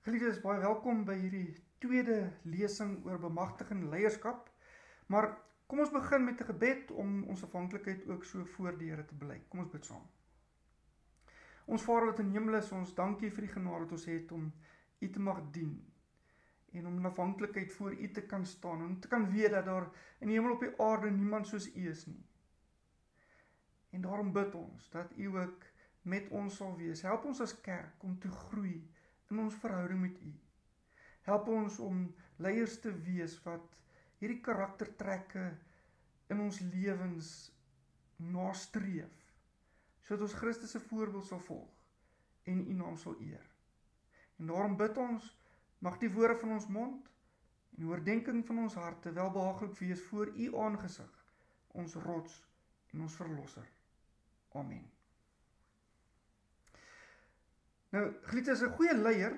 Geliefdes, baie welkom by hierdie tweede lesing oor bemagtigende leierskap. Maar kom ons begin met 'n gebed om ons afhanklikheid ook so voor die Here te bely. Kom ons bid saam. Ons Vader wat in die hemel is, ons dankie vir die genade wat ons het om U te mag dien en om in afhanklikheid voor U te kan staan en om te kan weet dat daar in die hemel op die aarde niemand soos U is nie. En daarom bid ons dat U ook met ons sal wees. Help ons as kerk om te groei in ons verhouding met U. Help ons om leiers te wees wat hierdie karaktertrekke in ons lewens nastreef, sodat ons Christus se voorbeeld sal volg en U naam sal eer. En daarom bid ons, mag die woorde van ons mond en die oordeenking van ons harte welbehaaglik wees voor U aangesig, ons rots en ons verlosser. Amen. Nou, geliefdes, 'n goeie leier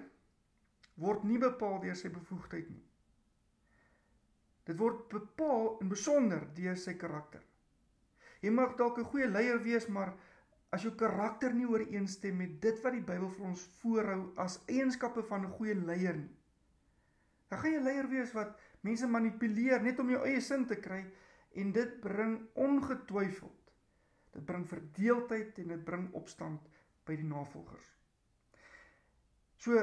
word nie bepaal deur sy bevoegdheid nie. Dit word bepaal in besonder deur sy karakter. Jy mag dalk 'n goeie leier wees, maar as jou karakter nie ooreenstem met dit wat die Bybel vir ons voorhou as eienskappe van 'n goeie leier nie, dan gaan jy 'n leier wees wat mense manipuleer net om jou eie sin te kry, en dit bring ongetwyfeld, dit bring verdeeldheid en dit bring opstand by die navolgers. So,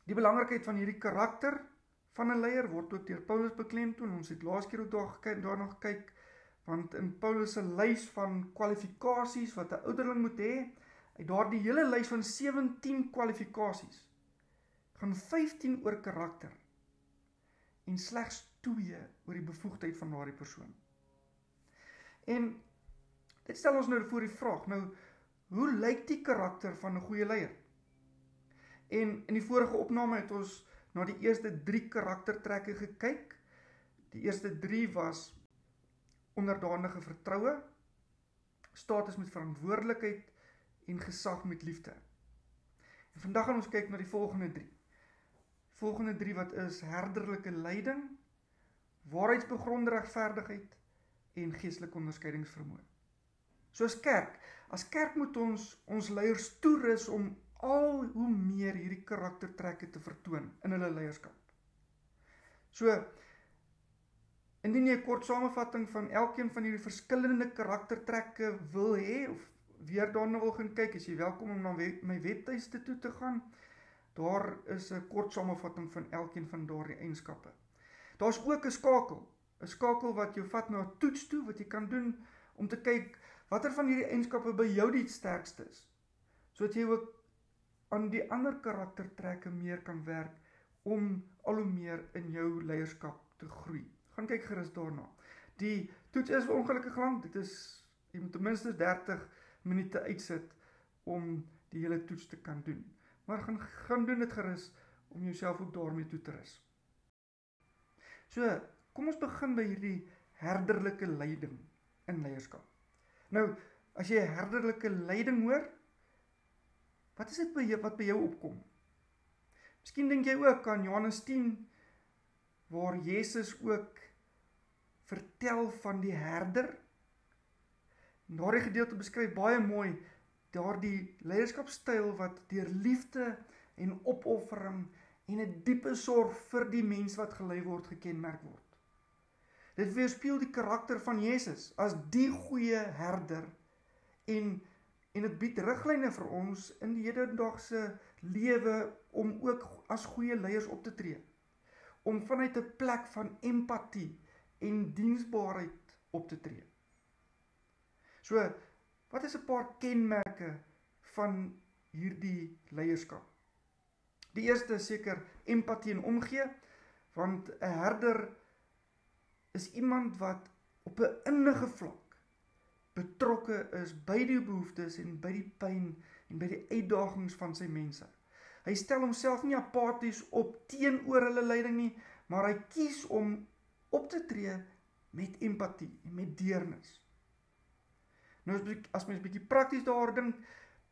die belangrikheid van hierdie karakter van 'n leier word ook deur Paulus beklemtoon. Ons het laas keer ook daarna gekyk, want in Paulus se lys van kwalifikasies wat 'n ouderling moet hê, uit daardie hele lys van 17 kwalifikasies, gaan 15 oor karakter en slegs 2 oor die bevoegdheid van daardie persoon. En dit stel ons nou voor die vraag, hoe lyk die karakter van 'n goeie leier? En in die vorige opname het ons na die eerste 3 karaktertrekke gekyk. Die eerste 3 was onderdanige vertroue, status met verantwoordelikheid en gesag met liefde. En vandag gaan ons kyk na die volgende 3. Die volgende 3 wat is herderlike leiding, waarheidsbegronde regverdigheid en geestelike onderskeidingsvermoë. So as kerk moet ons leiers toerus om al hoe meer hierdie karaktertrekke te vertoon in hulle leierskap. So, indien jy 'n kort samevatting van elkeen van hierdie verskillende karaktertrekke wil hê, of weer daarna wil gaan kyk, is jy welkom om na my webtuiste toe te gaan. Daar is 'n kort samevatting van elkeen van daardie eienskappe. Daar's ook 'n skakel wat jou vat na 'n toets toe, wat jy kan doen om te kyk watter van hierdie eienskappe by jou die sterkste is, sodat jy ook aan die ander karaktertrekke meer kan werk om al hoe meer in jou leierskap te groei. Gaan kyk gerus daarna. Die toets is ongelukkig lank, jy moet ten minste 30 minute uitsit om die hele toets te kan doen. Maar gaan doen dit gerus om jouself ook daarmee toe te rus. So, kom ons begin by hierdie herderlike leiding in leierskap. Nou, as jy herderlike leiding hoor, wat is dit wat by jou opkom? Miskien dink jy ook aan Johannes 10, waar Jesus ook vertel van die herder. En daardie gedeelte beskryf baie mooi daardie leierskapstyl wat deur liefde en opoffering en 'n diepe sorg vir die mens wat gelei word gekenmerk word. Dit weerspieël die karakter van Jesus as die goeie herder en dit bied riglyne vir ons in die hedendaagse lewe om ook as goeie leiers op te tree. Om vanuit 'n plek van empatie en diensbaarheid op te tree. So, wat is 'n paar kenmerke van hierdie leierskap? Die eerste is seker empatie en omgee, want 'n herder is iemand wat op 'n innige vlak betrokke is by die behoeftes en by die pyn en by die uitdagings van sy mense. Hy stel homself nie apaties op teenoor hulle leiding nie, maar hy kies om op te tree met empatie en met deernis. Nou as mens 'n bietjie prakties daaroor dink,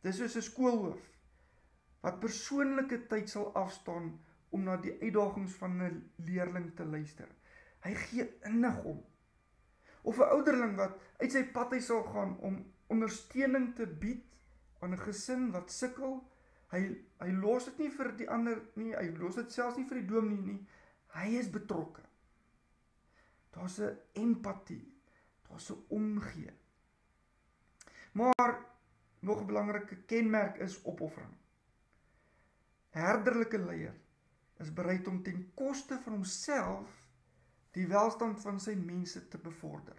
dis soos 'n skoolhoof wat persoonlike tyd sal afstaan om na die uitdagings van 'n leerling te luister. Hy gee innig om. Of 'n ouderling wat uit sy pad uit sal gaan om ondersteuning te bied aan 'n gesin wat sukkel, Hy los dit nie vir die ander nie, hy los dit selfs nie vir die dominee nie. Hy is betrokke. Daar's 'n empatie, daar's 'n omgee. Maar nog 'n belangrike kenmerk is opoffering. 'n Herderlike leier is bereid om ten koste van homself die welstand van sy mense te bevorder.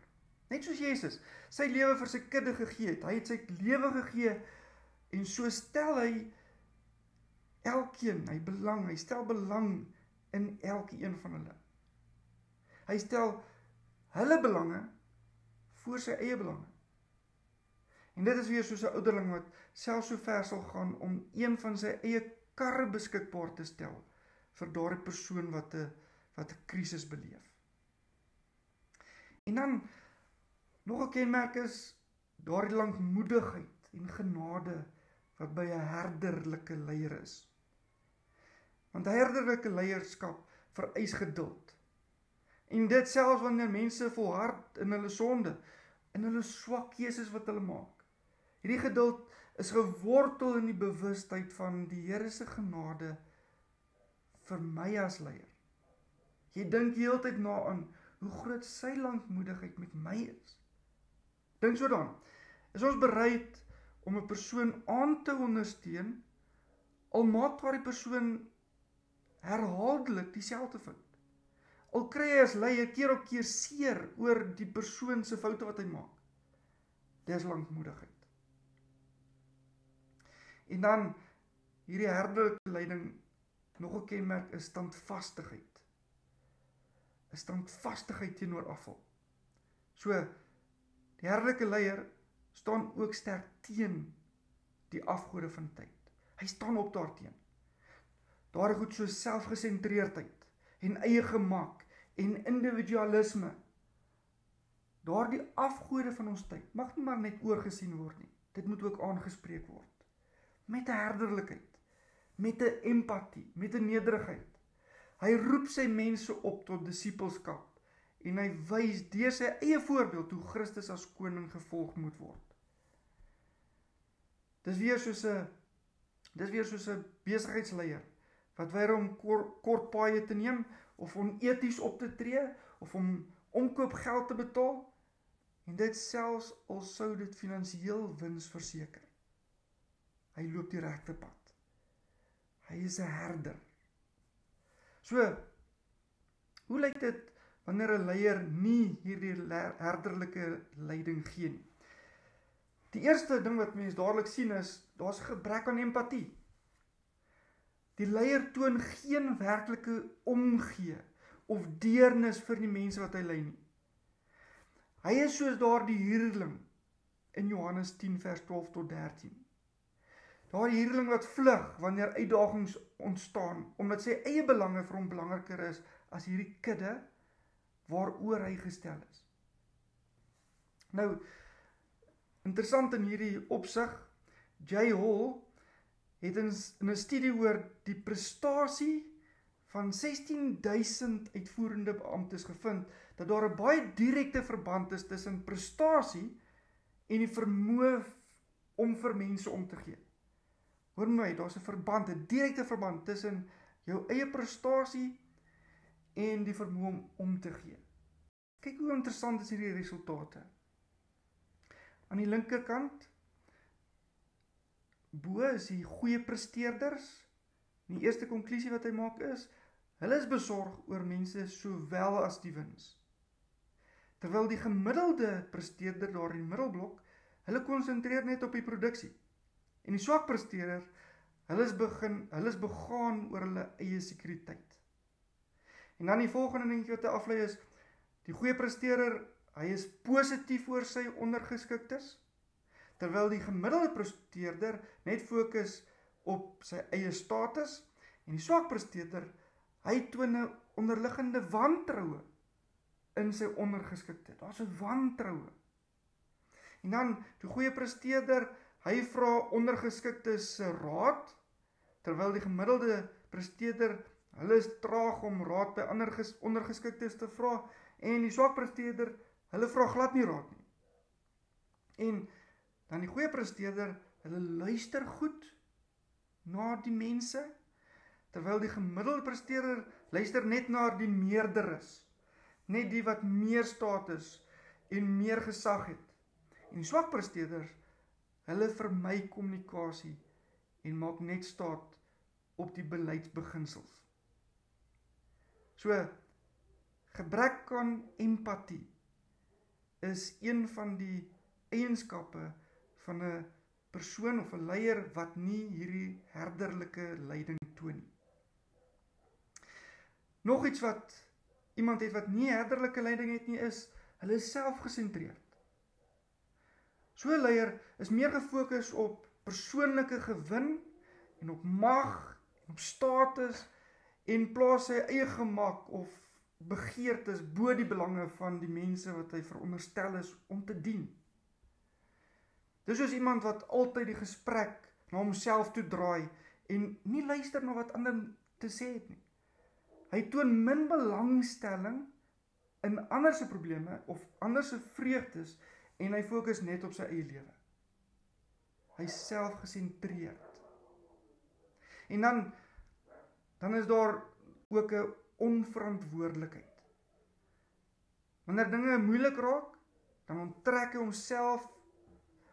Net soos Jesus sy lewe vir sy kudde gegee het. Hy het sy lewe gegee en so stel hy elkeen, hy stel belang in elkeen van hulle. Hy stel hulle belange voor sy eie belange. En dit is weer soos 'n ouderling wat selfs so ver sal gaan om een van sy eie karre beskikbaar te stel vir daardie persoon wat 'n krisis beleef. En dan nog 'n kenmerk is daardie lankmoedigheid en genade wat by 'n herderlike leier is. Want herderlike leierskap vereis geduld. En dit selfs wanneer mense volhard in hulle sonde, in hulle swak keuses wat hulle maak. Hierdie geduld is gewortel in die bewustheid van die Here se genade vir my as leier. Jy dink die hele tyd na aan hoe groot sy lankmoedigheid met my is. Dink so dan, is ons bereid om 'n persoon aan te ondersteun, al maak daardie persoon herhaaldelik dieselfde fout. Al kry hy as leier keer op keer seer oor die persoon se foute wat hy maak. Dis lankmoedigheid. En dan hierdie herderlike leiding, nog 'n kenmerk is standvastigheid. 'n Standvastigheid teenoor afval. So, die herderlike leier staan ook sterk teen die afgode van tyd. Hy staan op daarteen. Daar goed so selfgesentreerdheid en eie gemak en individualisme. Daardie afgode van ons tyd mag nie maar net oorgesien word nie. Dit moet ook aangespreek word. Met 'n herderlikheid, met 'n empatie, met 'n nederigheid. Hy roep sy mense op tot disippelskap en hy wys deur sy eie voorbeeld hoe Christus as koning gevolg moet word. Dis weer soos 'n besigheidsleier wat weier om kort paaie te neem of oneties op te tree of om omkoopgeld te betaal en dit selfs al sou dit finansiëel wins verseker. Hy loop die regte pad. Hy is 'n herder. So, hoe lyk dit wanneer 'n leier nie hierdie herderlike leiding gee nie? Die eerste ding wat mens dadelik sien is, daar's 'n gebrek aan empatie. Die leier toon geen werklike omgee of deernis vir die mense wat hy lei nie. Hy is soos daardie huurling in Johannes 10 vers 12 tot 13. Daardie huurling wat vlug wanneer uitdagings ontstaan, omdat sy eie belange vir hom belangriker is as hierdie kudde waaroor hy gestel is. Nou, interessant in hierdie opsig, J. Hall het in 'n studie oor die prestasie van 16.000 uitvoerende beamptes gevind, dat daar 'n baie direkte verband is tussen prestasie en die vermoë om vir mense om te gee. Hoor my, daar's 'n verband, 'n direkte verband tussen jou eie prestasie en die vermoë om te gee. Kyk hoe interessant is hierdie resultate. Aan die linkerkant, bo is die goeie presteerders. En die eerste konklusie wat hy maak is, hulle is besorg oor mense sowel as die wins. Terwyl die gemiddelde presteerder daar in die middelblok, hulle konsentreer net op die produksie. En die swak presteerder, hulle is begaan oor hulle eie sekuriteit. En dan die volgende ding wat hy aflei is, die goeie presteerder, hy is positief oor sy ondergeskiktes, terwyl die gemiddelde presteerder net fokus op sy eie status, en die swak presteerder, hy toon 'n onderliggende wantroue in sy ondergeskikte. Daar's 'n wantroue. En dan die goeie presteerder, hy vra ondergeskiktes se raad, terwyl die gemiddelde presteerder, hulle is traag om raad by ander ondergeskiktes te vra, en die swak presteerder, hulle vra glad nie raad nie. En dan die goeie presteerder, hulle luister goed, na die mense, terwyl die gemiddelde presteerder luister net na die meerderes, net die wat meer status en meer gesag het. En die swak presteerders, hulle vermy kommunikasie en maak net staat op die beleidsbeginsels. So, gebrek aan empatie is een van die eienskappe van 'n persoon of 'n leier wat nie hierdie herderlike leiding toon nie. Nog iets wat iemand het wat nie herderlike leiding het nie is, hulle is selfgesentreerd. So 'n leier is meer gefokus op persoonlike gewin en op mag en op status en plaas sy eie gemak of begeertes bo die belange van die mense wat hy veronderstel is om te dien. Dis soos iemand wat altyd die gesprek na homself toe draai en nie luister na wat ander te sê het nie. Hy toon min belangstelling in ander se probleme of ander se vreugdes en hy fokus net op sy eie lewe. Hy is selfgesentreerd. En dan is daar ook 'n onverantwoordelikheid. Wanneer dinge moeilik raak, dan onttrek hy homself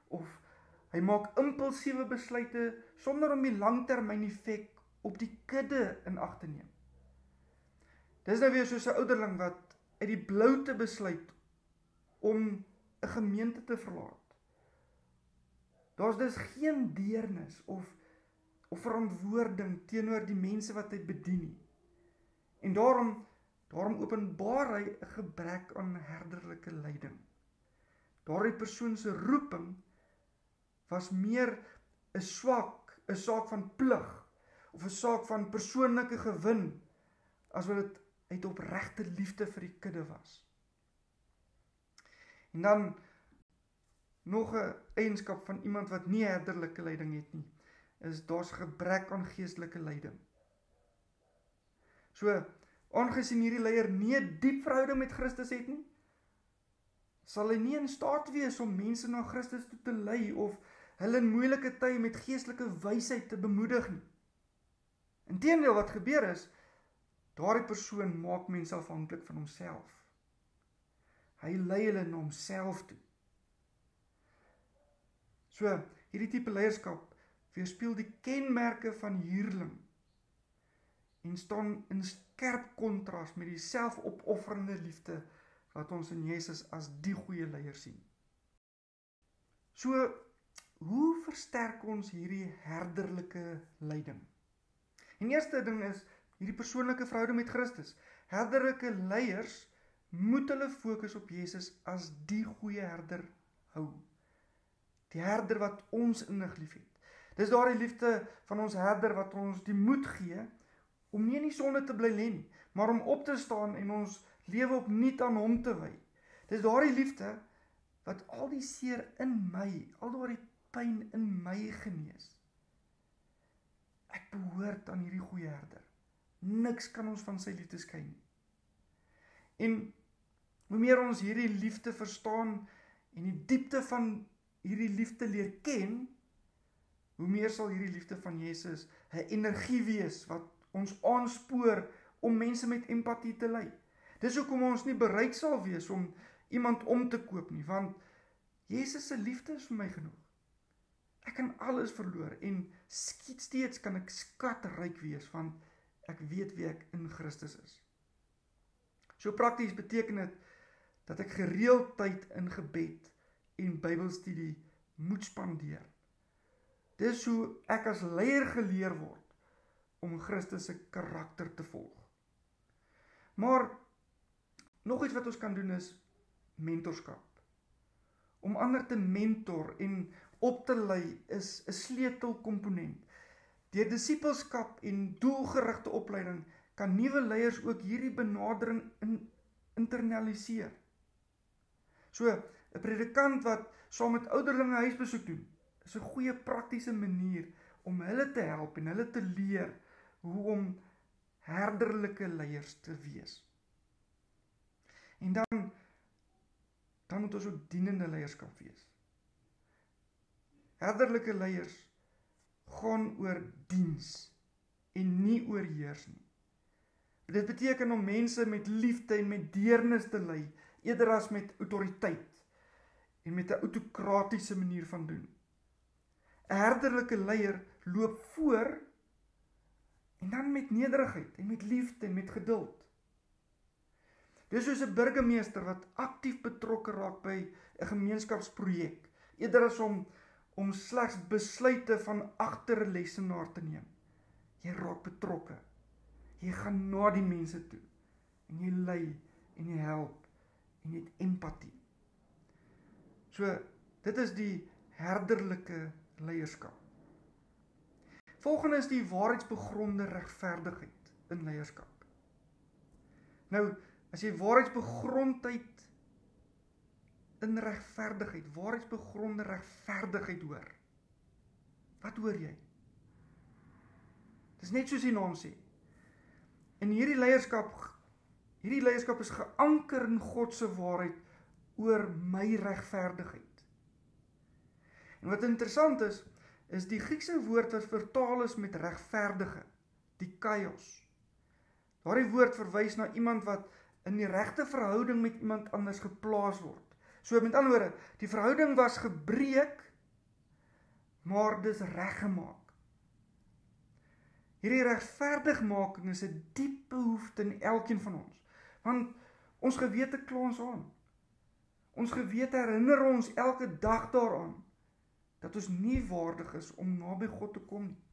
of hy maak impulsiewe besluite sonder om die langtermyn effek op die kudde in ag te neem. Dis nou weer soos 'n ouderling wat uit die blou te besluit om 'n gemeente te verlaat. Daar's dus geen deernis of verantwoording teenoor die mense wat hy bedien nie. En daarom openbaar hy 'n gebrek aan herderlike leiding. Daardie persoon se roeping was meer 'n saak van plig of 'n saak van persoonlike gewin as wat dit uit opregte liefde vir die kudde was. En dan nog 'n eienskap van iemand wat nie herderlike leiding het nie, is daar's gebrek aan geestelike leiding. So, aangesien hierdie leier nie 'n diep verhouding met Christus het nie, sal hy nie in staat wees om mense na Christus toe te lei of hulle in moeilike tye met geestelike wysheid te bemoedig nie. Inteendeel wat gebeur is, daardie persoon maak mense afhanklik van homself. Hy lei hulle na homself toe. So, hierdie tipe leierskap weerspieël die kenmerke van huurling en staan in skerp kontras met die selfopofferende liefde wat ons in Jesus as die goeie leier sien. So, hoe versterk ons hierdie herderlike leiding? En eerste ding is hierdie persoonlike verhouding met Christus. Herderlike leiers moet hulle fokus op Jesus as die goeie herder hou. Die herder wat ons innig liefhet. Dis daardie liefde van ons herder wat ons die moed gee om nie in die sonde te bly lê nie, maar om op te staan en ons lewe opnuut aan hom te wy. Dis daardie liefde wat al die seer in my, al daardie pyn in my genees. Ek behoort aan hierdie goeie herder. Niks kan ons van sy liefde skei nie. En hoe meer ons hierdie liefde verstaan en die diepte van hierdie liefde leer ken, hoe meer sal hierdie liefde van Jesus 'n energie wees wat ons aanspoor om mense met empatie te lei. Dis hoekom ons nie bereid sal wees om iemand om te koop nie, want Jesus se liefde is vir my genoeg. Ek kan alles verloor en steeds kan ek skatryk wees, want ek weet wie ek in Christus is. So prakties beteken dit dat ek gereeld tyd in gebed en Bybelstudie moet spandeer. Dis hoe ek as leier geleer word om Christus se karakter te volg. Maar nog iets wat ons kan doen is mentorskap. Om ander te mentor en op te lei is 'n sleutelkomponent. Deur disippelskap en doelgerigte opleiding kan nuwe leiers ook hierdie benadering internaliseer. So, 'n predikant wat saam met ouderlinge huisbesoek doen, is 'n goeie praktiese manier om hulle te help en hulle te leer hoe om herderlike leiers te wees. En dan moet ons ook dienende leierskap wees. Herderlike leiers gaan oor diens en nie oor heers nie. Dit beteken om mense met liefde en met deernis te lei, eerder as met autoriteit en met 'n autokratiese manier van doen. 'n Herderlike leier loop voor en dan met nederigheid en met liefde en met geduld. Dis soos 'n burgemeester wat aktief betrokke raak by 'n gemeenskapsprojek, eerder as om slegs besluite van agter 'n lesenaar te neem. Jy raak betrokke. Jy gaan na die mense toe en jy lei en jy help en jy het empatie. So, dit is die herderlike leierskap. Volgende is die waarheidsbegronde regverdigheid in leierskap. Nou, as jy waarheidsbegrondheid in regverdigheid, waarheidsbegronde regverdigheid hoor, wat hoor jy? Dis net soos die naam sê. En hierdie leierskap is geanker in God se waarheid oor my regverdigheid. En wat interessant is die Griekse woord wat vertaal is met regverdige, die kaios. Daardie woord verwys na iemand wat in die regte verhouding met iemand anders geplaas word. So met ander woorde, die verhouding was gebreek, maar dis reggemaak. Hierdie regverdigmaking is 'n diep behoefte in elkeen van ons, want ons gewete kla ons aan. Ons gewete herinner ons elke dag daaraan, dat ons nie waardig is om naby God te kom nie.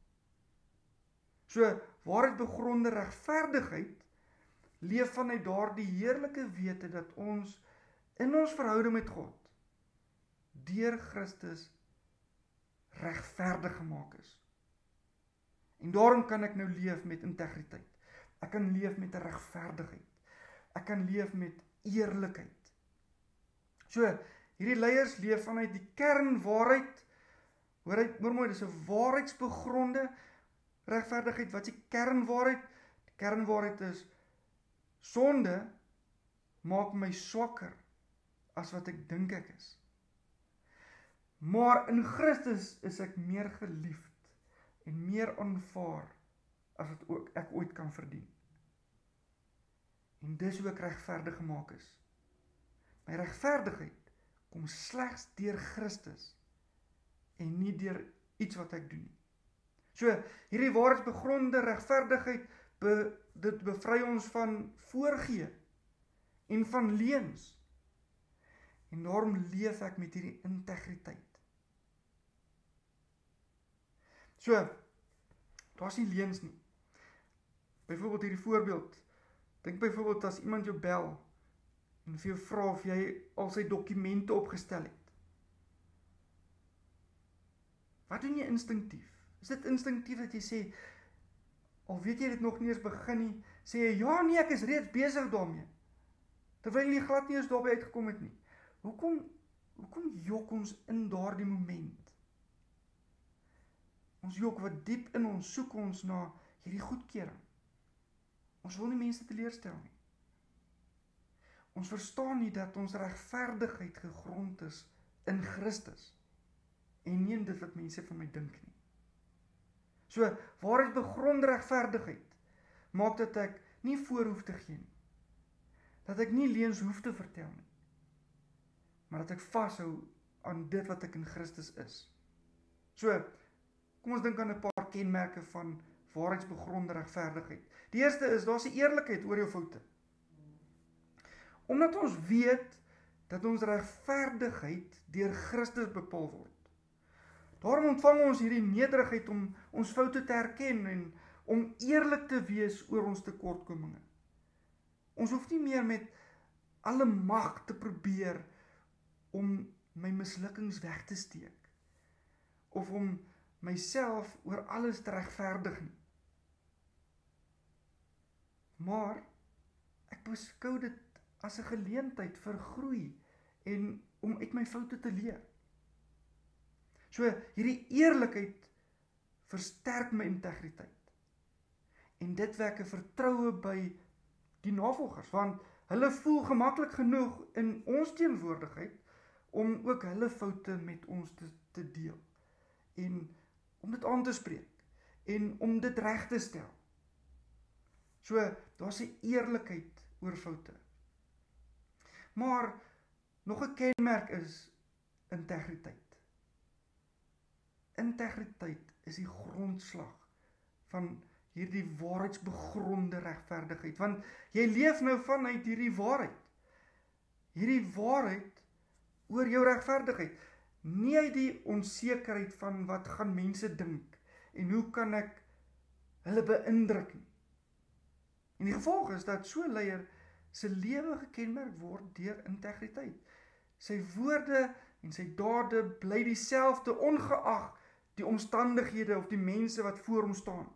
So, waarheidsbegronde regverdigheid leef vanuit daardie heerlike wete dat ons in ons verhouding met God deur Christus regverdig gemaak is. En daarom kan ek nou leef met integriteit. Ek kan leef met 'n regverdigheid. Ek kan leef met eerlikheid. So, hierdie leiers leef vanuit die kernwaarheid. Hoor mooi, dis 'n waarheidsbegronde regverdigheid. Wat is die kernwaarheid? Die kernwaarheid is sonde maak my swakker as wat ek dink ek is. Maar in Christus is ek meer geliefd en meer aanvaar as wat ek ooit kan verdien. En dis hoe ek regverdig gemaak is. My regverdigheid kom slegs deur Christus en nie deur iets wat ek doen nie. So, hierdie waarheidsbegronde regverdigheid, dit bevry ons van voorgee en van leuns. En daarom leef ek met hierdie integriteit. So, daar's nie leuns nie. Byvoorbeeld hierdie voorbeeld. Dink byvoorbeeld as iemand jou bel en vir jou vra of jy al sy dokumente opgestel het. Wat doen jy instinktief? Is dit instinktief dat jy sê, al weet jy dit nog nie eens begin nie, sê jy, ja nee, ek is reeds besig daarmee, terwyl jy glad nie eens daarby uitgekom het nie. Hoekom jok ons in daardie moment? Ons jok wat diep in ons soek ons na hierdie goedkeuring. Ons wil nie mense teleurstel nie. Ons verstaan nie dat ons regverdigheid gegrond is in Christus en nie in dit wat mense van my dink nie. So, waarheidsbegronde regverdigheid maak dat ek nie voor hoef te gee nie. Dat ek nie leuns hoef te vertel nie. Maar dat ek vashou aan dit wat ek in Christus is. So, kom ons dink aan 'n paar kenmerke van waarheidsbegronde regverdigheid. Die eerste is, daar's 'n eerlikheid oor jou foute. Omdat ons weet dat ons regverdigheid deur Christus bepaal word. Daarom ontvang ons hierdie nederigheid om ons foute te erken en om eerlik te wees oor ons tekortkominge. Ons hoef nie meer met alle mag te probeer om my mislukkings weg te steek of om myself oor alles te regverdig nie. Maar ek beskou dit as 'n geleentheid vir groei en om uit my foute te leer. So, hierdie eerlikheid versterk my integriteit. En dit wek 'n vertroue by die navolgers, want hulle voel gemaklik genoeg in ons teenwoordigheid om ook hulle foute met ons te deel. En om dit aan te spreek en om dit reg te stel. So, daar's 'n eerlikheid oor foute. Maar nog 'n kenmerk is integriteit. Integriteit is die grondslag van hierdie waarheidsbegronde regverdigheid, want jy leef nou vanuit hierdie waarheid oor jou regverdigheid, nie uit die onsekerheid van wat gaan mense dink en hoe kan ek hulle beïndruk nie. En die gevolg is dat so 'n leier se lewe gekenmerk word deur integriteit. Sy woorde en sy dade bly dieselfde ongeag die omstandighede of die mense wat voor hom staan.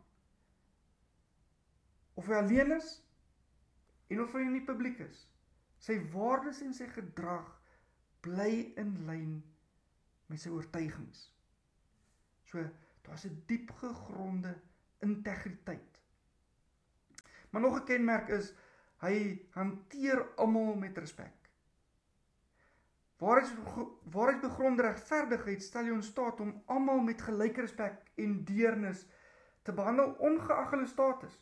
Of hy alleen is en of hy in die publiek is. Sy waardes en sy gedrag bly in lyn met sy oortuigings. So, daar's 'n diep gegronde integriteit. Maar nog 'n kenmerk is, hy hanteer almal met respek. Waarheidsbegronde regverdigheid stel jou in staat om almal met gelyke respek en deernis te behandel, ongeag hulle status,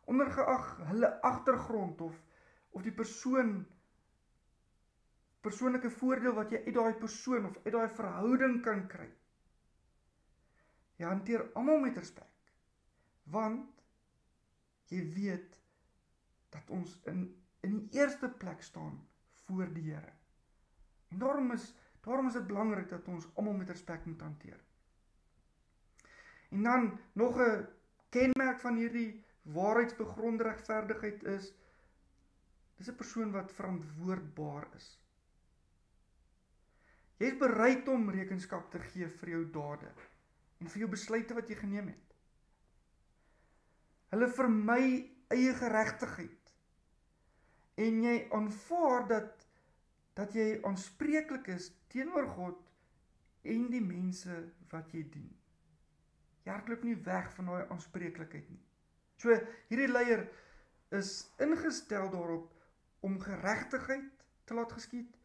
ongeag hulle agtergrond of die persoonlike voordeel wat jy uit daai persoon of uit daai verhouding kan kry. Jy hanteer almal met respek, want jy weet dat ons in die eerste plek staan voor die Here. En daarom is dit belangrik dat ons almal met respek moet hanteer. En dan nog 'n kenmerk van hierdie waarheidsbegronde regverdigheid is, dis 'n persoon wat verantwoordbaar is. Jy is bereid om rekenskap te gee vir jou dade en vir jou besluite wat jy geneem het. Hulle vermy eie geregtigheid en jy aanvaar dat jy aanspreeklik is teenoor God en die mense wat jy dien. Jy hardloop nie weg van daai aanspreeklikheid nie. So, hierdie leier is ingestel daarop om geregtigheid te laat geskied.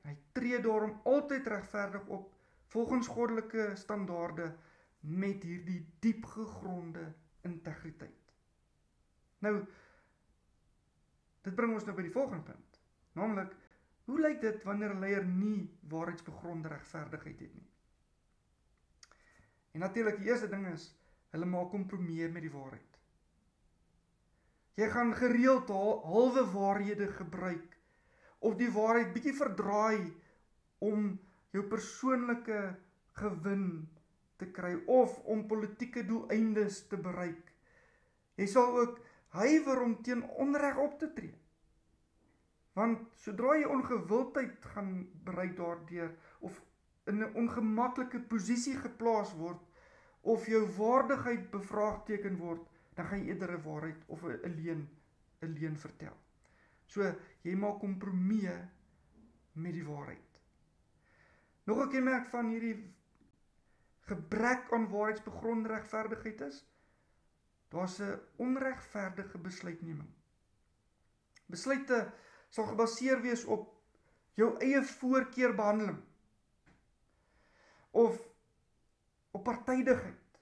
Hy tree daarom altyd regverdig op volgens goddelike standaarde met hierdie diep gegronde integriteit. Nou, dit bring ons nou by die volgende punt. Naamlik, hoe lyk dit wanneer 'n leier nie waarheidsbegronde regverdigheid het nie? En natuurlik, die eerste ding is, hulle maak kompromieë met die waarheid. Jy gaan gereeld halwe waarhede gebruik, of die waarheid bietjie verdraai, om jou persoonlike gewin te kry, of om politieke doeleindes te bereik. Jy sal ook huiwer om teen onreg op te tree. Want sodra jy ongewildheid gaan bereik daardeur, of in 'n ongemaklike posisie geplaas word, of jou waardigheid bevraagteken word, dan gaan jy eerder 'n waarheid of 'n leuen vertel. So, jy maak kompromieë met die waarheid. Nog 'n kenmerk van hierdie gebrek aan waarheidsbegronde regverdigheid is, daar's 'n onregverdige besluitneming. Besluite sal gebaseer wees op jou eie voorkeurbehandeling, of op partydigheid,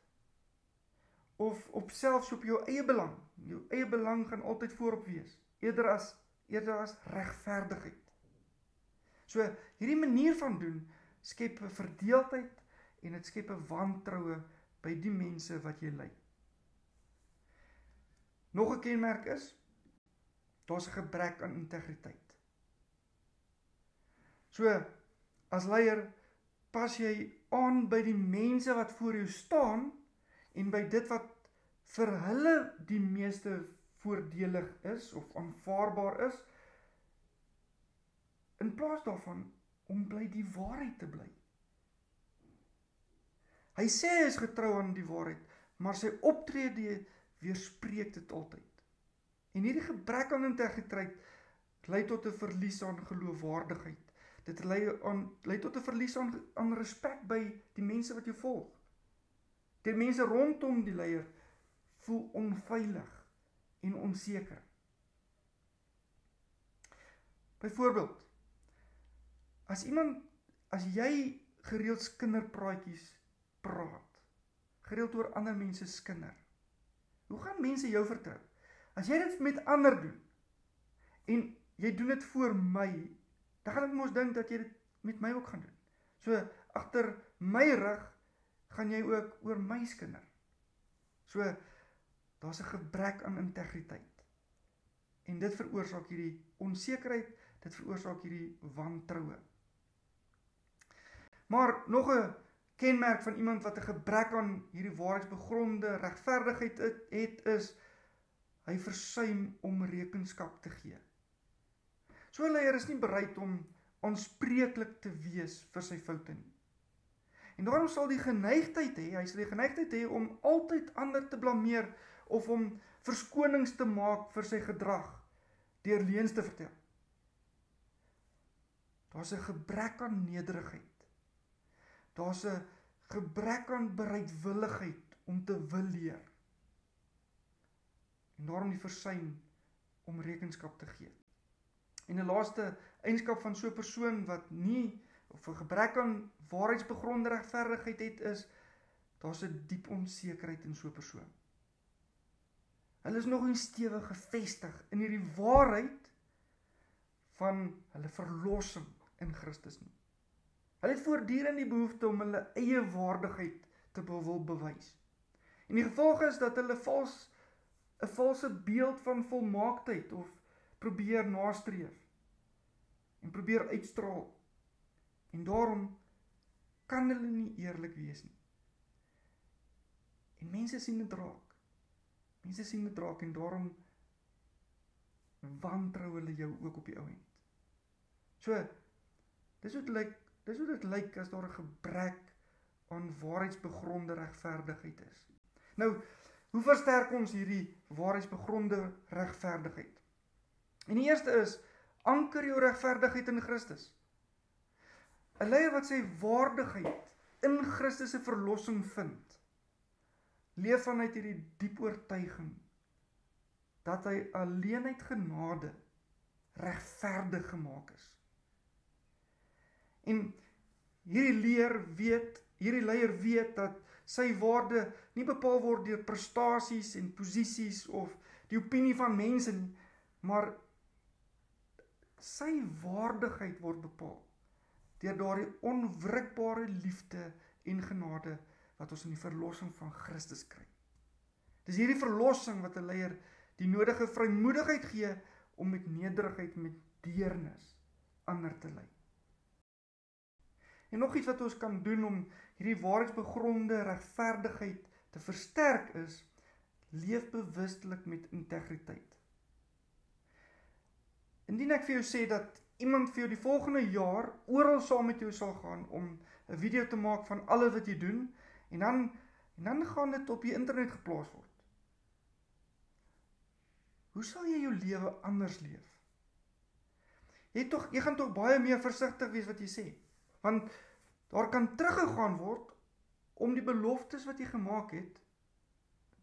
of op selfs op jou eie belang. Jou eie belang gaan altyd voorop wees, eerder as regverdigheid. So, hierdie manier van doen skep 'n verdeeldheid en dit skep 'n wantroue by die mense wat jy lei. Nog 'n kenmerk is, daar's 'n gebrek aan integriteit. So, as leier, pas jy aan by die mense wat voor jou staan en by dit wat vir hulle die meeste voordelig is of aanvaarbaar is, in plaas daarvan om by die waarheid te bly. Hy sê hy is getrou aan die waarheid, maar sy optrede weerspreek dit altyd. En hierdie gebrek aan integriteit lei tot 'n verlies aan geloofwaardigheid. Dit lei tot 'n verlies aan respek by die mense wat jou volg. Die mense rondom die leier voel onveilig en onseker. Byvoorbeeld, as jy gereeld kinderpraatjies praat, gereeld oor ander mense skinder? Hoe gaan mense jou vertrou? As jy dit met ander doen, en jy doen dit voor my, dan gaan ek mos dink dat jy dit met my ook gaan doen. So, agter my rug, gaan jy ook oor my skinder. So, daar's 'n gebrek aan integriteit. En dit veroorsaak hierdie onsekerheid, dit veroorsaak hierdie wantroue. Maar nog 'n kenmerk van iemand wat 'n gebrek aan hierdie waarheidsbegronde regverdigheid het, is hy versuim om rekenskap te gee. So 'n leier is nie bereid om aanspreeklik te wees vir sy foute nie. En daarom sal hy sal die geneigtheid hê om altyd ander te blameer of om verskonings te maak vir sy gedrag deur leuns te vertel. Daar's 'n gebrek aan nederigheid. Daar's 'n gebrek aan bereidwilligheid om te wil leer. En daarom die versuim om rekenskap te gee. En 'n laaste eienskap van so 'n persoon wat nie of 'n gebrek aan waarheidsbegronde regverdigheid het, is daar's 'n diep onsekerheid in so 'n persoon. Hulle is nog nie stewig gevestig in hierdie waarheid van hulle verlossing in Christus nie. Hulle het voortdurend die behoefte om hulle eie waardigheid te wil bewys. En die gevolg is dat hulle 'n valse beeld van volmaaktheid of probeer nastreef en probeer uitstraal. En daarom kan hulle nie eerlik wees nie. En mense sien dit raak. Mense sien dit raak en daarom wantrou hulle jou ook op die ou end. So, dis hoe dit lyk as daar 'n gebrek aan waarheidsbegronde regverdigheid is. Nou, hoe versterk ons hierdie waarheidsbegronde regverdigheid? En die eerste is, anker jou regverdigheid in Christus. 'n Leier wat sy waardigheid in Christus se verlossing vind, leef vanuit hierdie diep oortuiging dat hy alleen uit genade regverdig gemaak is. En hierdie leier weet dat sy waarde nie bepaal word deur prestasies en posisies of die opinie van mense nie, maar sy waardigheid word bepaal deur daardie onwrikbare liefde en genade wat ons in die verlossing van Christus kry. Dis hierdie verlossing wat 'n leier die nodige vrymoedigheid gee om met nederigheid, met deernis ander te lei. En nog iets wat ons kan doen om hierdie waarheidsbegronde regverdigheid te versterk is, leef bewustelik met integriteit. Indien ek vir jou sê dat iemand vir jou die volgende jaar oral saam met jou sal gaan om 'n video te maak van alles wat jy doen, en dan gaan dit op die internet geplaas word. Hoe sal jy jou lewe anders leef? Jy gaan tog baie meer versigtig wees wat jy sê, want daar kan teruggegaan word om die beloftes wat jy gemaak het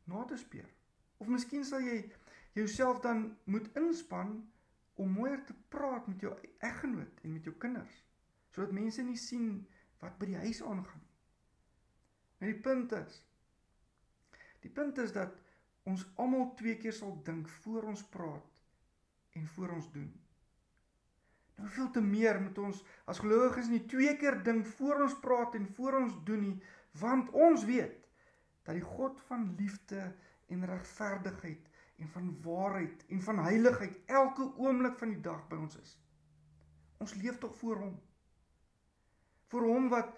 na te speur. Of miskien sal jy jouself dan moet inspann om mooier te praat met jou eggenoot en met jou kinders, sodat mense nie sien wat by die huis aangaan. En die punt is dat ons almal 2 keer sal dink voor ons praat en voor ons doen. Nou veel te meer moet ons as gelowiges nie 2 keer dink voor ons praat en voor ons doen nie, want ons weet dat die God van liefde en regverdigheid en van waarheid en van heiligheid elke oomblik van die dag by ons is. Ons leef tog voor hom. Voor hom wat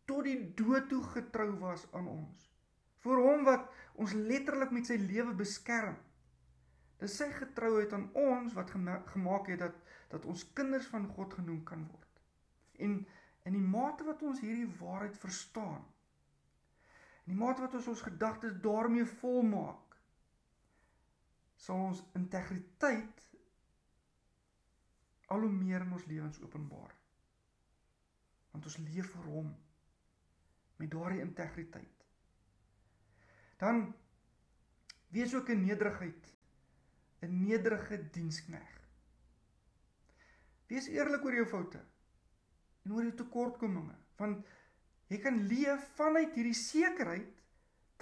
tot die dood toe getrou was aan ons. Voor hom wat ons letterlik met sy lewe beskerm. Dis sy getrouheid aan ons wat gemaak het dat ons kinders van God genoem kan word. En in die mate wat ons hierdie waarheid verstaan, in die mate wat ons gedagtes daarmee volmaak, sal ons integriteit al hoe meer in ons lewens openbaar. Want ons leef vir hom met daardie integriteit. Dan wees ook in nederigheid 'n nederige dienskneg. Wees eerlik oor jou foute en oor jou tekortkominge, want jy kan leef vanuit hierdie sekerheid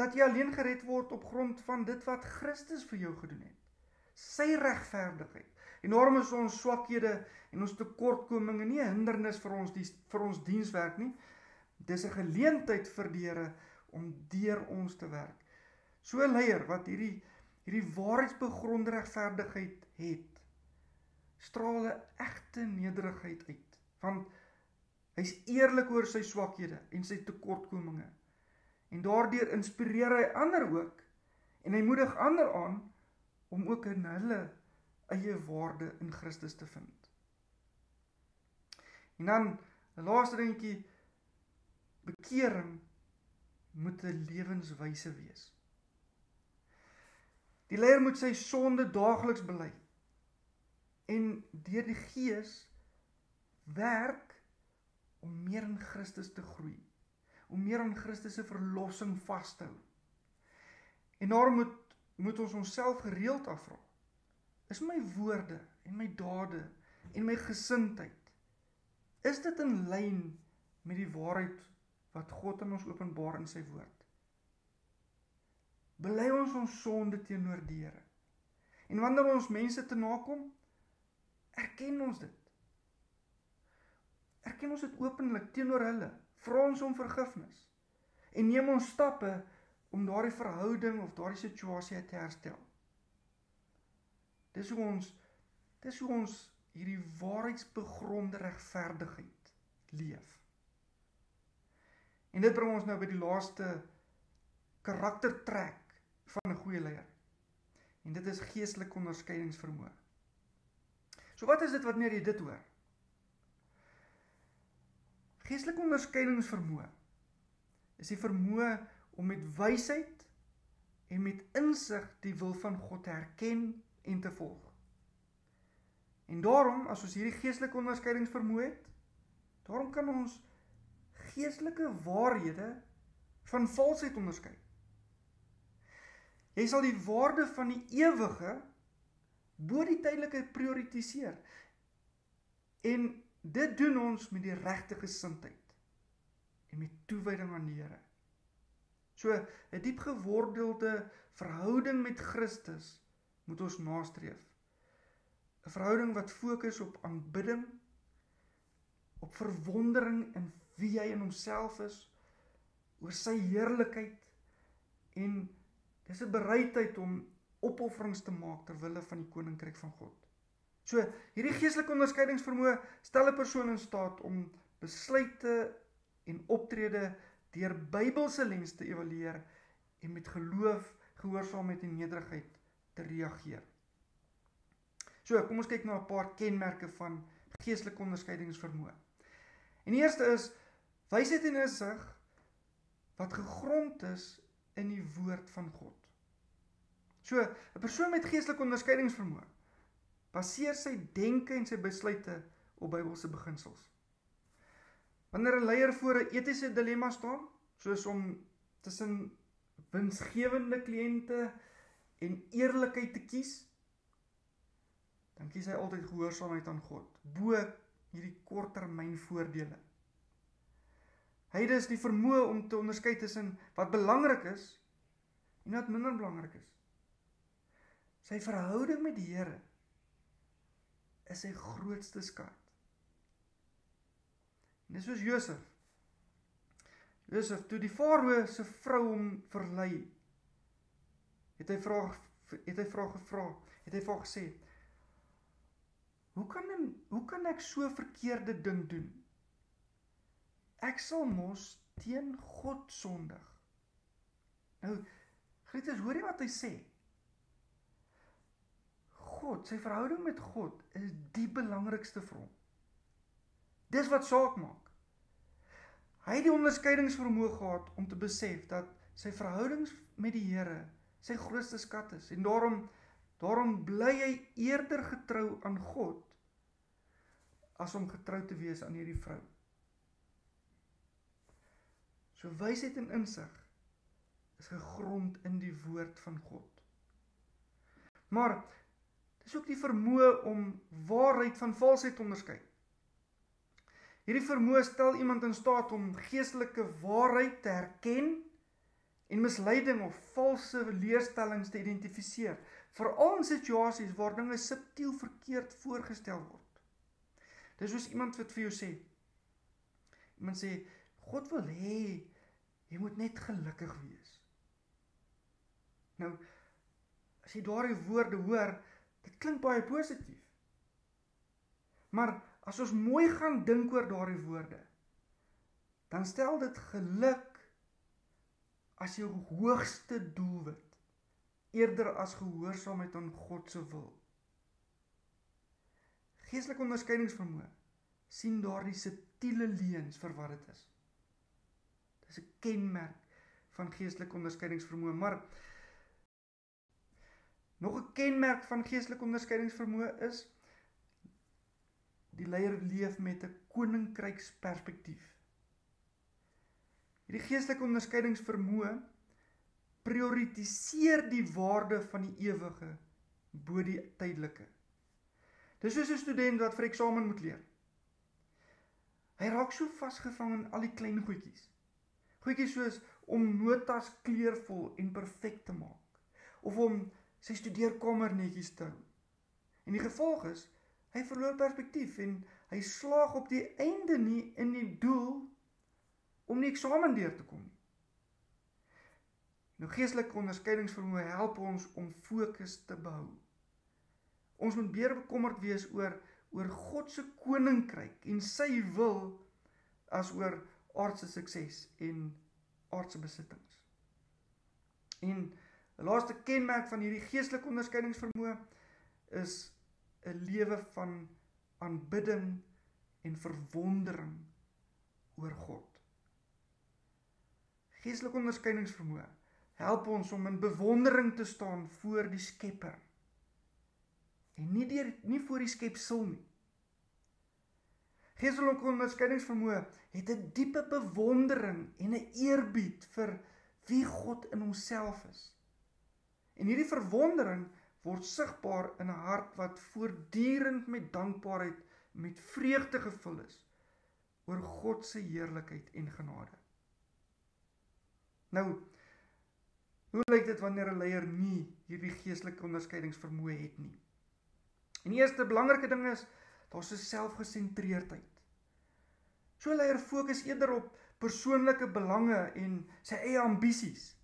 dat jy alleen gered word op grond van dit wat Christus vir jou gedoen het. Sy regverdigheid. En daarom is ons swakhede en ons tekortkominge nie 'n hindernis vir ons dienswerk nie. Dis 'n geleentheid vir die Here om deur ons te werk. So 'n leier wat hierdie waarheidsbegronde regverdigheid het, straal 'n egte nederigheid uit, want hy's eerlik oor sy swakhede en sy tekortkominge. En daardeur inspireer hy ander ook, en hy moedig ander aan om ook in hulle eie waarde in Christus te vind. En dan 'n laaste dingetjie, bekering moet 'n lewenswyse wees. Die leier moet sy sonde daagliks bely en deur die Gees werk om meer in Christus te groei, om meer aan Christus se verlossing vas te hou. En daarom moet ons onsself gereeld afvra, is my woorde en my dade en my gesindheid, is dit in lyn met die waarheid wat God aan ons openbaar in sy woord? Bely ons sonde teenoor die Here. En wanneer ons mense te nakom, erken ons dit. Erken ons dit openlik teenoor hulle, vra ons om vergifnis en neem ons stappe om daardie verhouding of daardie situasie te herstel. Dis hoe ons hierdie waarheidsbegronde regverdigheid leef. En dit bring ons nou by die laaste karaktertrek van 'n goeie leier. En dit is geestelike onderskeidingsvermoë. So wat is dit wanneer jy dit hoor? Geestelike onderskeidingsvermoë is die vermoë om met wysheid en met insig die wil van God te herken en te volg. En daarom, as ons hierdie geestelike onderskeidingsvermoë het, daarom kan ons geestelike waarhede van valsheid onderskei. Jy sal die waarde van die ewige bo die tydelike prioritiseer. En dit doen ons met die regte gesindheid en met toewyding aan die Here. So 'n diep gewordelde verhouding met Christus moet ons nastreef. 'n Verhouding wat fokus op aanbidding, op verwondering in wie hy in homself is, oor sy heerlikheid, en dis 'n bereidheid om opofferings te maak ter wille van die koninkryk van God. So, hierdie geestelike onderskeidingsvermoë stel 'n persoon in staat om besluite en optrede deur Bybelse lens te evalueer en met geloof, gehoorsaamheid en nederigheid te reageer. So, kom ons kyk na 'n paar kenmerke van geestelike onderskeidingsvermoë. En die eerste is wysheid en insig wat gegrond is in die woord van God. So, 'n persoon met geestelike onderskeidingsvermoë baseer sy denke en sy besluite op Bybelse beginsels. Wanneer 'n leier voor 'n etiese dilemma staan, soos om tussen winsgewende kliënte en eerlikheid te kies, dan kies hy altyd gehoorsaamheid aan God, bo hierdie korttermyn voordele. Hy het dus die vermoë om te onderskei tussen wat belangrik is en wat minder belangrik is. Sy verhouding met die Here is sy grootste skat. En dis soos Josef. Josef, toe die Farao se vrou hom verlei, het hy vir haar gesê, hoe kan ek so verkeerde ding doen? Ek sal mos teen God sondig. Nou, geliefdes, hoor jy wat hy sê? God, sy verhouding met God is die belangrikste vir hom. Dis wat saak maak. Hy het die onderskeidingsvermoë gehad om te besef dat sy verhoudings met die Here sy grootste skat is. En daarom bly hy eerder getrou aan God as om getrou te wees aan hierdie vrou. So wysheid en insig is gegrond in die woord van God. Maar dis ook die vermoë om waarheid van valsheid te onderskei. Hierdie vermoë stel iemand in staat om geestelike waarheid te herken en misleiding of valse leerstellings te identifiseer, veral in situasies waar dinge subtiel verkeerd voorgestel word. Dis soos iemand wat vir jou sê, iemand sê, God wil hê, jy moet net gelukkig wees. Nou, as jy daardie woorde hoor, dit klink baie positief. Maar as ons mooi gaan dink oor daardie woorde, dan stel dit geluk as jou hoogste doelwit, eerder as gehoorsaamheid aan God se wil. Geestelike onderskeidingsvermoë sien daardie subtiele leuns vir wat dit is. Dit is 'n kenmerk van geestelike onderskeidingsvermoë, maar nog 'n kenmerk van geestelike onderskeidingsvermoë is, die leier leef met 'n koninkryksperspektief. Hierdie geestelike onderskeidingsvermoë prioritiseer die waarde van die ewige bo die tydelike. Dis soos 'n student wat vir eksamen moet leer. Hy raak so vasgevang in al die klein goedjies. Goedjies soos om notas kleurvol en perfek te maak, of om sy studeerkamer netjies te hou. En die gevolg is, hy verloor perspektief en hy slaag op die einde nie in die doel om die eksamen deur te kom nie. Nou, geestelike onderskeidingsvermoë help ons om fokus te behou. Ons moet meer bekommerd wees oor God se koninkryk en sy wil as oor aardse sukses en aardse besittings. En 'n laaste kenmerk van hierdie geestelike onderskeidingsvermoë is 'n lewe van aanbidding en verwondering oor God. Geestelike onderskeidingsvermoë help ons om in bewondering te staan voor die Skepper en nie voor die skepsel nie. Geestelike onderskeidingsvermoë het 'n diepe bewondering en 'n eerbied vir wie God in homself is. En hierdie verwondering word sigbaar in 'n hart wat voortdurend met dankbaarheid, met vreugde gevul is oor God se heerlikheid en genade. Nou, hoe lyk dit wanneer 'n leier nie hierdie geestelike onderskeidingsvermoë het nie? En die eerste belangrike ding is, daar's 'n selfgesentreerdheid. So 'n leier fokus eerder op persoonlike belange en sy eie ambisies,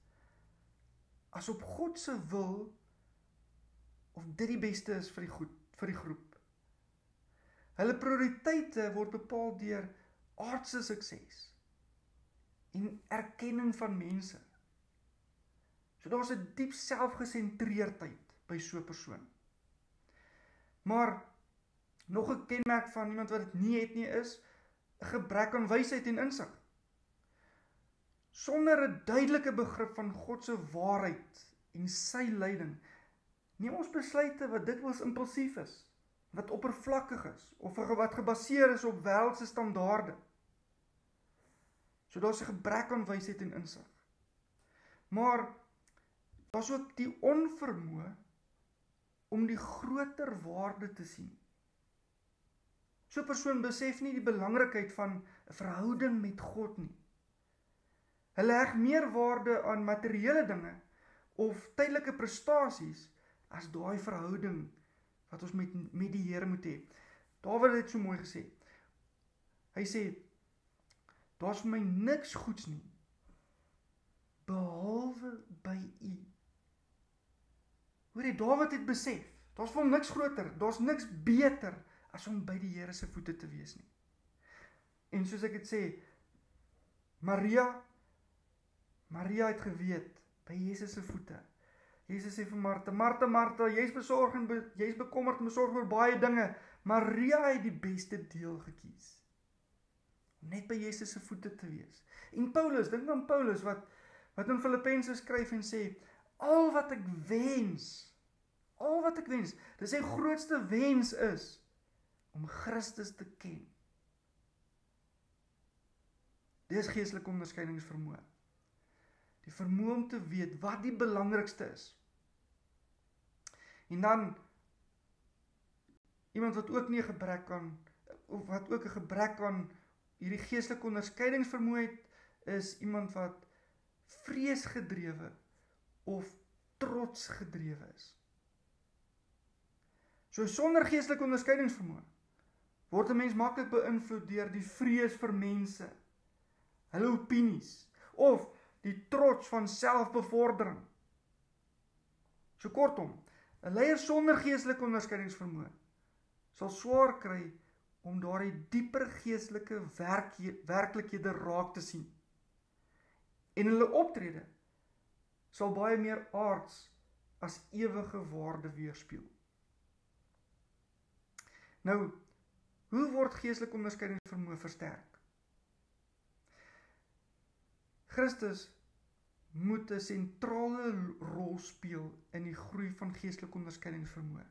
as op God se wil, of dit die beste is vir die groep. Hulle prioriteite word bepaal deur aardse sukses en erkenning van mense. So daar's 'n diep selfgesentreerdheid by so 'n persoon. Maar nog 'n kenmerk van iemand wat dit nie het nie is 'n gebrek aan wysheid en insig. Sonder 'n duidelike begrip van God se waarheid en sy leiding, neem ons besluite wat dikwels impulsief is, wat oppervlakkig is, of wat gebaseer is op wêreldse standaarde. So daar's 'n gebrek aan wysheid en insig. Maar daar's ook die onvermoë om die groter waarde te sien. So 'n persoon besef nie die belangrikheid van 'n verhouding met God nie. Hulle heg meer waarde aan materiële dinge of tydelike prestasies as daai verhouding wat ons met die Here moet hê. Dawid het so mooi gesê. Hy sê, daar's vir my niks goeds nie, behalwe by U. Hoor jy, Dawid het besef, daar's vir hom niks groter, daar's niks beter as om by die Here se voete te wees nie. En soos ek het sê, Maria het geweet by Jesus se voete. Jesus sê vir Martha, Martha, jy's besorg en jy's bekommerd en besorg oor baie dinge. Maria het die beste deel gekies. Om net by Jesus se voete te wees. En Paulus, dink aan Paulus wat in Filippense skryf en sê, al wat ek wens, dis sy grootste wens is om Christus te ken. Dis geestelike onderskeidingsvermoë. Die vermoë om te weet wat die belangrikste is. En dan iemand wat ook nie 'n gebrek aan, of wat ook 'n gebrek aan hierdie geestelike onderskeidingsvermoë het, is iemand wat vreesgedrewe of trotsgedrewe is. So sonder geestelike onderskeidingsvermoë word 'n mens maklik beïnvloed deur die vrees vir mense, hulle opinies, of die trots van selfbevordering. So kortom, 'n leier sonder geestelike onderskeidingsvermoë sal swaar kry om daardie dieper geestelike werklikhede raak te sien. En hulle optrede sal baie meer aards as ewige waarde weerspieël. Nou, hoe word geestelike onderskeidingsvermoë versterk? Christus moet 'n sentrale rol speel in die groei van geestelike onderskeidingsvermoë.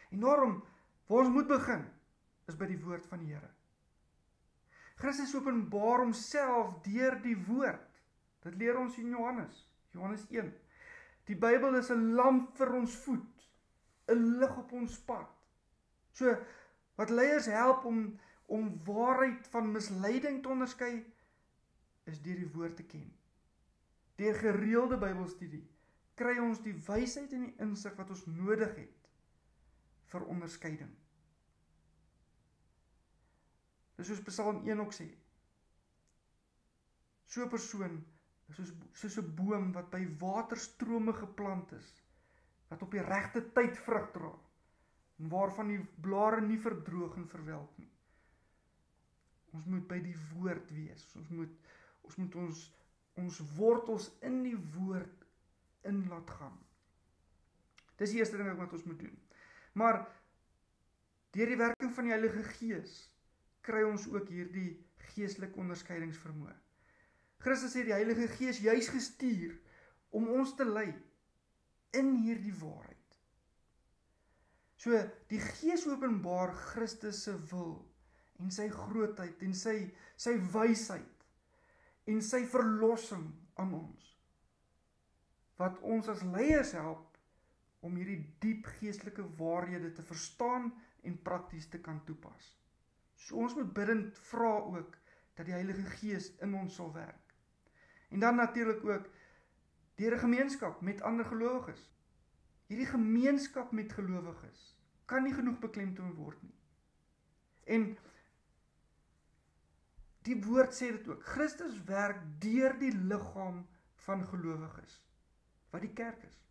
En daarom, waar ons moet begin, is by die woord van die Here. Christus openbaar homself deur die woord. Dit leer ons in Johannes 1. Die Bybel is 'n lamp vir ons voet, 'n lig op ons pad. So, wat leiers help om waarheid van misleiding te onderskei, is deur die woord te ken. Deur gereelde Bybelstudie kry ons die wysheid en die insig wat ons nodig het vir onderskeiding. Dis soos Psalm 1 ook sê. So 'n persoon is soos 'n boom wat by waterstrome geplant is, wat op die regte tyd vrug dra, en waarvan die blare nie verdroog en verwelk nie. Ons moet by die woord wees. Ons moet ons wortels in die woord in laat gaan. Dis die eerste ding wat ons moet doen. Maar deur die werking van die Heilige Gees kry ons ook hierdie geestelike onderskeidingsvermoë. Christus het die Heilige Gees juis gestuur om ons te lei in hierdie waarheid. So die Gees openbaar Christus se wil en sy grootheid en sy wysheid en sy verlossing aan ons, wat ons as leiers help om hierdie diep geestelike waarhede te verstaan en prakties te kan toepas. So ons moet bidend vra ook dat die Heilige Gees in ons sal werk. En dan natuurlik ook deur 'n gemeenskap met ander gelowiges. Hierdie gemeenskap met gelowiges kan nie genoeg beklemtoon word nie. En die woord sê dit ook. Christus werk deur die liggaam van gelowiges, wat die kerk is.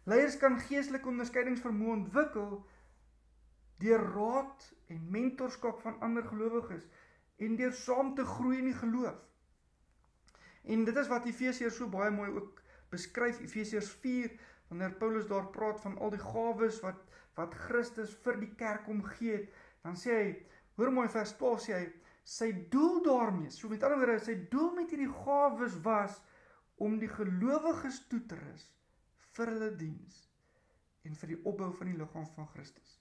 Leiers kan geestelike onderskeidingsvermoë ontwikkel deur raad en mentorskap van ander gelowiges en deur saam te groei in die geloof. En dit is wat Efesiërs so baie mooi ook beskryf, Efesiërs 4, wanneer Paulus daar praat van al die gawes wat Christus vir die kerk omgee het, dan sê hy, hoor mooi vers 12 sê hy, sy doel daarmee, so met ander woorde, sy doel met hierdie gawes was om die gelowiges toe te rus vir hulle diens en vir die opbou van die liggaam van Christus.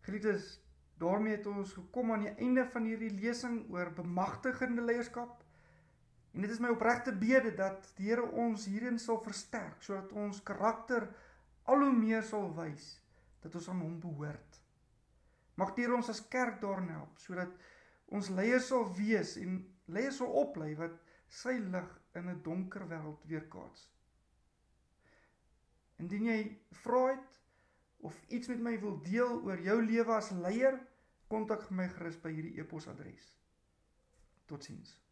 Geliefdes, daarmee het ons gekom aan die einde van hierdie lesing oor bemagtigende leierskap. En dit is my opregte bede dat die Here ons hierin sal versterk, sodat ons karakter al hoe meer sal wys dat ons aan hom behoort. Mag die Here ons as kerk daarin help, sodat ons leiers sal wees en leiers sal oplei wat sy lig in 'n donker wêreld weerkaats. Indien jy vra het of iets met my wil deel oor jou lewe as leier, kontak my gerus by hierdie e-posadres. Totsiens.